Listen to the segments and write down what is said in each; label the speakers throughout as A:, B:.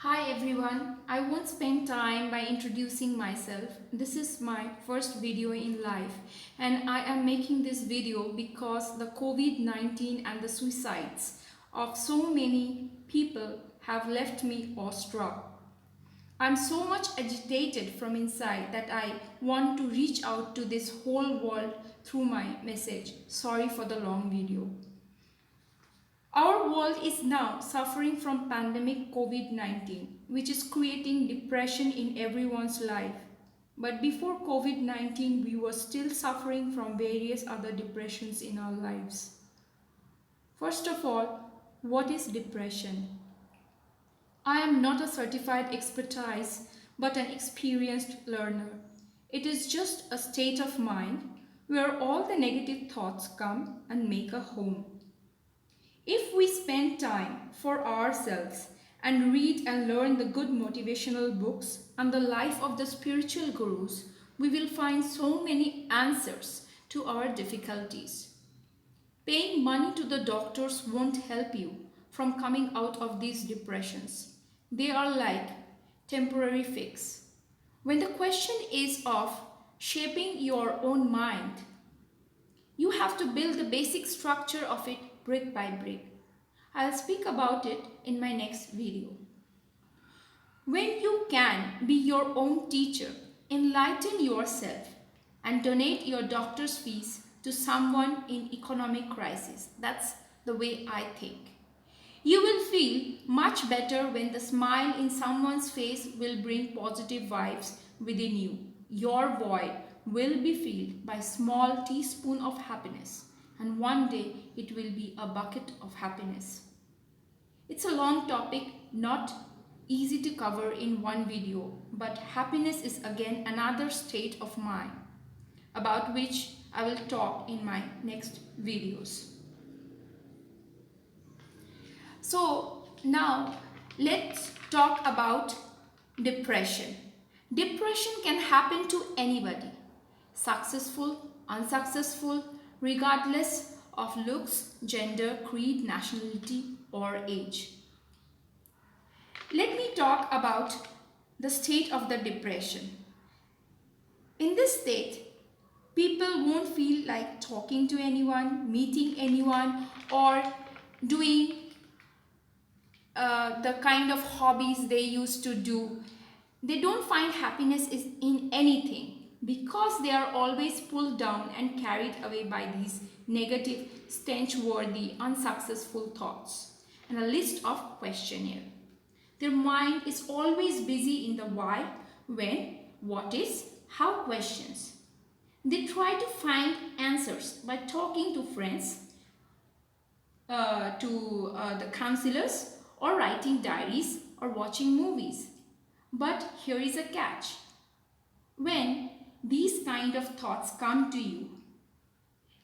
A: Hi everyone, I won't spend time by introducing myself. This is my first video in life and I am making this video because the COVID-19 and the suicides of so many people have left me awestruck. I'm so much agitated from inside that I want to reach out to this whole world through my message. Sorry for the long video. Our world is now suffering from pandemic COVID-19, which is creating depression in everyone's life. But before COVID-19, we were still suffering from various other depressions in our lives. First of all, what is depression? I am not a certified expertise, but an experienced learner. It is just a state of mind where all the negative thoughts come and make a home. If we spend time for ourselves and read and learn the good motivational books and the life of the spiritual gurus, we will find so many answers to our difficulties. Paying money to the doctors won't help you from coming out of these depressions. They are like temporary fix. When the question is of shaping your own mind, you have to build the basic structure of it brick by brick. I'll speak about it in my next video. When you can be your own teacher, enlighten yourself and donate your doctor's fees to someone in economic crisis. That's the way I think. You will feel much better when the smile in someone's face will bring positive vibes within you. Your void will be filled by a small teaspoon of happiness, and one day it will be a bucket of happiness. It's a long topic, not easy to cover in one video, but happiness is again another state of mind, about which I will talk in my next videos. So now let's talk about depression. Depression can happen to anybody, successful, unsuccessful, regardless of looks, gender, creed, nationality, or age. Let me talk about the state of the depression. In this state, people won't feel like talking to anyone, meeting anyone, or doing the kind of hobbies they used to do. They don't find happiness is in anything because they are always pulled down and carried away by these negative, stench-worthy, unsuccessful thoughts and a list of questionnaire. Their mind is always busy in the why, when, what is, how questions. They try to find answers by talking to friends, to the counselors, or writing diaries or watching movies. But here is a catch. When these kind of thoughts come to you,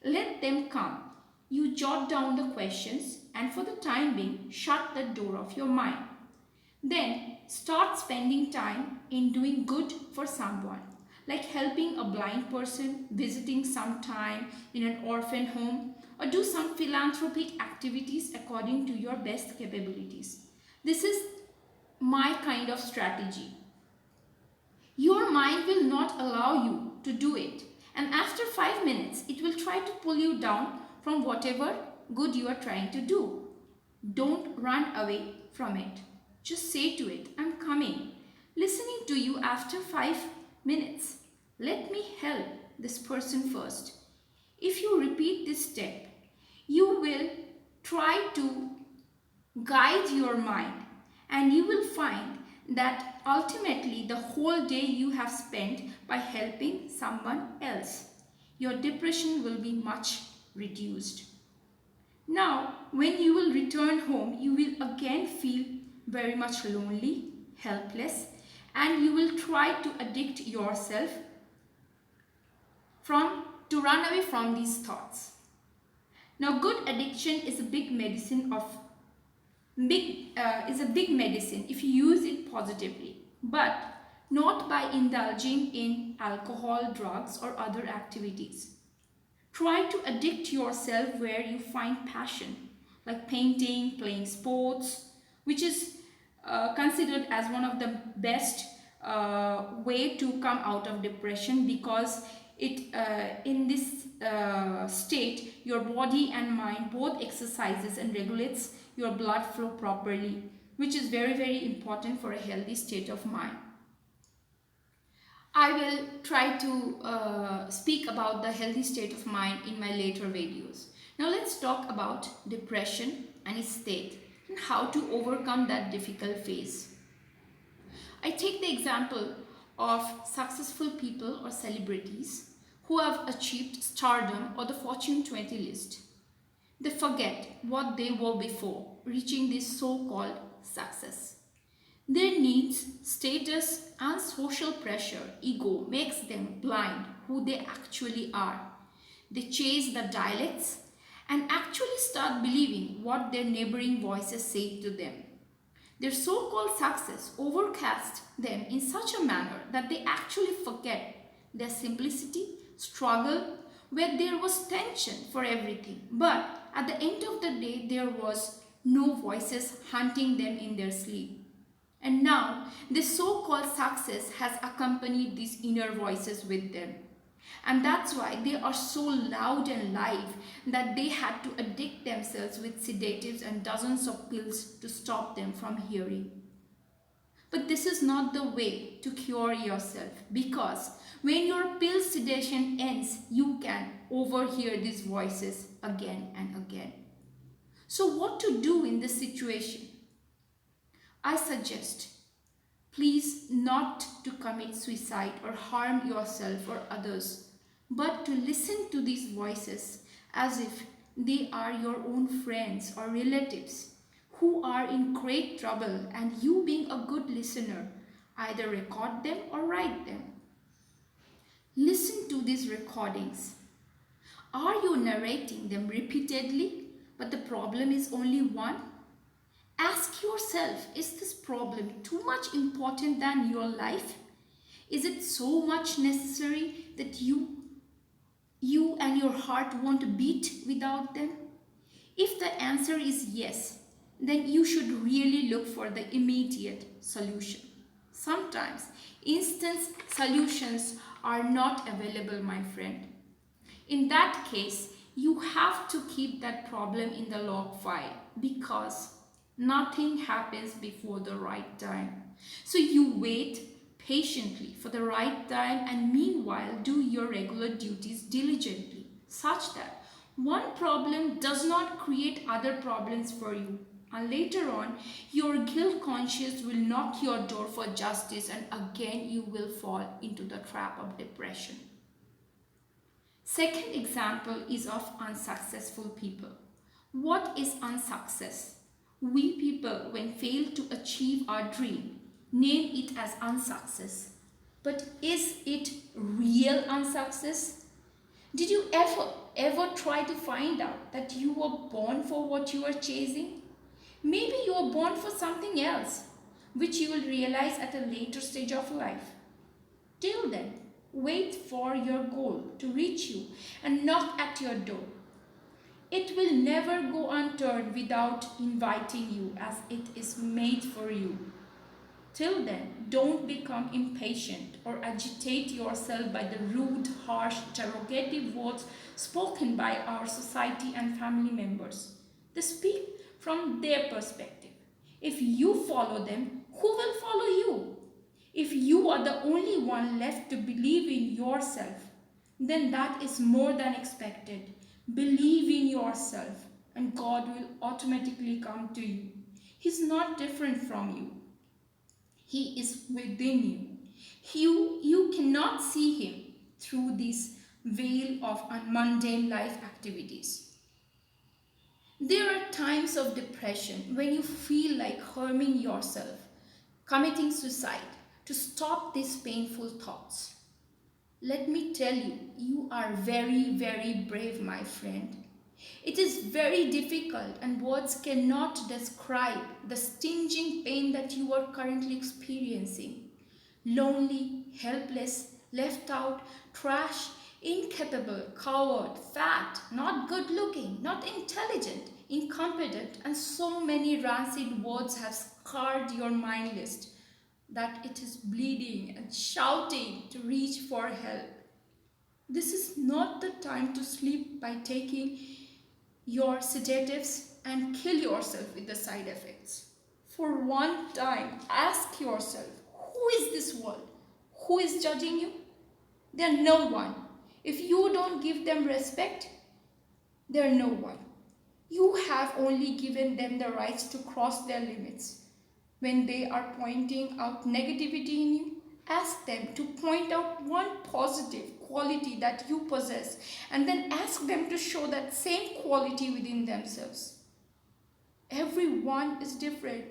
A: let them come. You jot down the questions and for the time being, shut the door of your mind. Then start spending time in doing good for someone, like helping a blind person, visiting sometime in an orphan home, or do some philanthropic activities according to your best capabilities. This is my kind of strategy. Your mind will not allow you to do it, and after 5 minutes it will try to pull you down from whatever good you are trying to do. Don't run away from it. Just say to it, I'm coming. Listening to you after 5 minutes. Let me help this person first. If you repeat this step, you will try to guide your mind and you will find that ultimately the whole day you have spent by helping someone else. Your depression will be much reduced. Now, when you will return home, you will again feel very much lonely, helpless, and you will try to addict yourself to run away from these thoughts. Now, good addiction is a big medicine if you use it positively, but not by indulging in alcohol, drugs, or other activities. Try to addict yourself where you find passion, like painting, playing sports, which is considered as one of the best way to come out of depression, because it in this state your body and mind both exercises and regulates your blood flow properly, which is very important for a healthy state of mind. I will try to speak about the healthy state of mind in my later videos. Now let's talk about depression and its state and how to overcome that difficult phase. I take the example of successful people or celebrities who have achieved stardom or the Fortune 20 list. They forget what they were before reaching this so-called success. Their needs, status and social pressure, ego makes them blind who they actually are. They chase the dialects and actually start believing what their neighboring voices say to them. Their so-called success overcasts them in such a manner that they actually forget their simplicity, struggle, where there was tension for everything. But at the end of the day, there was no voices hunting them in their sleep. And now, this so-called success has accompanied these inner voices with them. And that's why they are so loud and live that they had to addict themselves with sedatives and dozens of pills to stop them from hearing. But this is not the way to cure yourself, because when your pill sedation ends, you can overhear these voices again and again. So what to do in this situation? I suggest, please, not to commit suicide or harm yourself or others, but to listen to these voices as if they are your own friends or relatives who are in great trouble, and you, being a good listener, either record them or write them. Listen to these recordings. Are you narrating them repeatedly, but the problem is only one? Ask yourself, is this problem too much important than your life? Is it so much necessary that you and your heart won't beat without them? If the answer is yes, then you should really look for the immediate solution. Sometimes instant solutions are not available, my friend. In that case, you have to keep that problem in the log file, because nothing happens before the right time. So you wait patiently for the right time, and meanwhile do your regular duties diligently, such that one problem does not create other problems for you. And later on, your guilt conscience will knock your door for justice, and again you will fall into the trap of depression. Second example is of unsuccessful people. What is unsuccess? We people, when fail to achieve our dream, name it as unsuccess. But is it real unsuccess? Did you ever try to find out that you were born for what you are chasing? Maybe you were born for something else, which you will realize at a later stage of life. Till then, wait for your goal to reach you and knock at your door. It will never go unturned without inviting you, as it is made for you. Till then, don't become impatient or agitate yourself by the rude, harsh, interrogative words spoken by our society and family members. They speak from their perspective. If you follow them, who will follow you? If you are the only one left to believe in yourself, then that is more than expected. Believe in yourself and God will automatically come to you. He's not different from you. He is within you. You cannot see him through this veil of mundane life activities. There are times of depression when you feel like harming yourself, committing suicide, to stop these painful thoughts. Let me tell you, you are very brave, my friend. It is very difficult, and words cannot describe the stinging pain that you are currently experiencing. Lonely, helpless, left out, trash, incapable, coward, fat, not good looking, not intelligent, incompetent, and so many rancid words have scarred your mind list that it is bleeding and shouting to reach for help. This is not the time to sleep by taking your sedatives and kill yourself with the side effects. For one time, ask yourself, who is this world? Who is judging you? They're no one. If you don't give them respect, they're no one. You have only given them the rights to cross their limits. When they are pointing out negativity in you, ask them to point out one positive quality that you possess, and then ask them to show that same quality within themselves. Everyone is different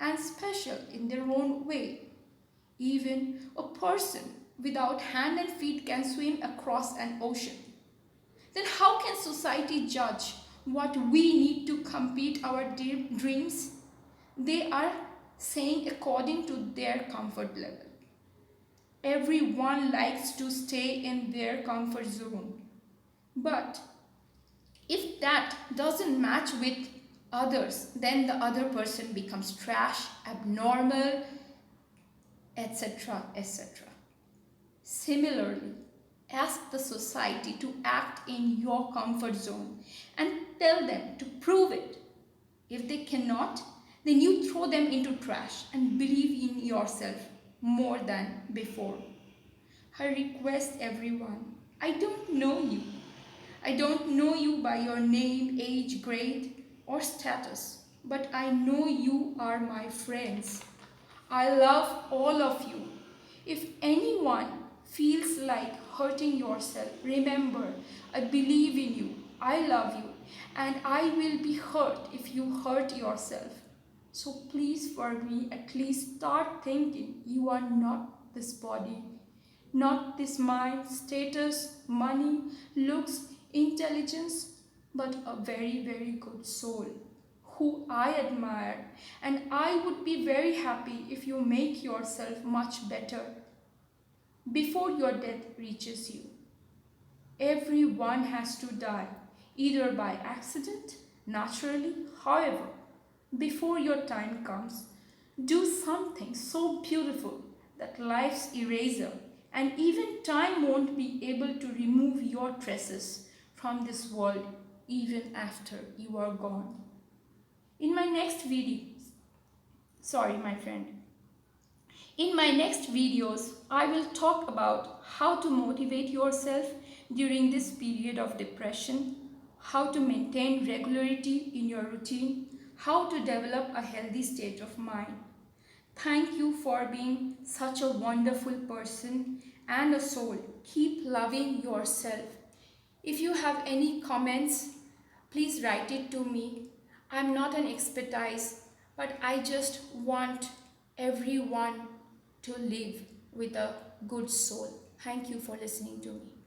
A: and special in their own way. Even a person without hand and feet can swim across an ocean. Then how can society judge what we need to complete our dreams? They are saying according to their comfort level. Everyone likes to stay in their comfort zone. But if that doesn't match with others, then the other person becomes trash, abnormal, etc., etc. Similarly, ask the society to act in your comfort zone and tell them to prove it. If they cannot, then you throw them into trash and believe in yourself more than before. I request everyone, I don't know you. I don't know you by your name, age, grade, or status, but I know you are my friends. I love all of you. If anyone feels like hurting yourself, remember, I believe in you, I love you, and I will be hurt if you hurt yourself. So please, for me, at least start thinking you are not this body, not this mind, status, money, looks, intelligence, but a very, very good soul who I admire, and I would be very happy if you make yourself much better before your death reaches you. Everyone has to die, either by accident, naturally, however. Before your time comes, do something so beautiful that life's eraser and even time won't be able to remove your traces from this world even after you are gone. In my next videos, In my next videos, I will talk about how to motivate yourself during this period of depression, how to maintain regularity in your routine, how to develop a healthy state of mind. Thank you for being such a wonderful person and a soul. Keep loving yourself. If you have any comments, please write it to me. I'm not an expertise, but I just want everyone to live with a good soul. Thank you for listening to me.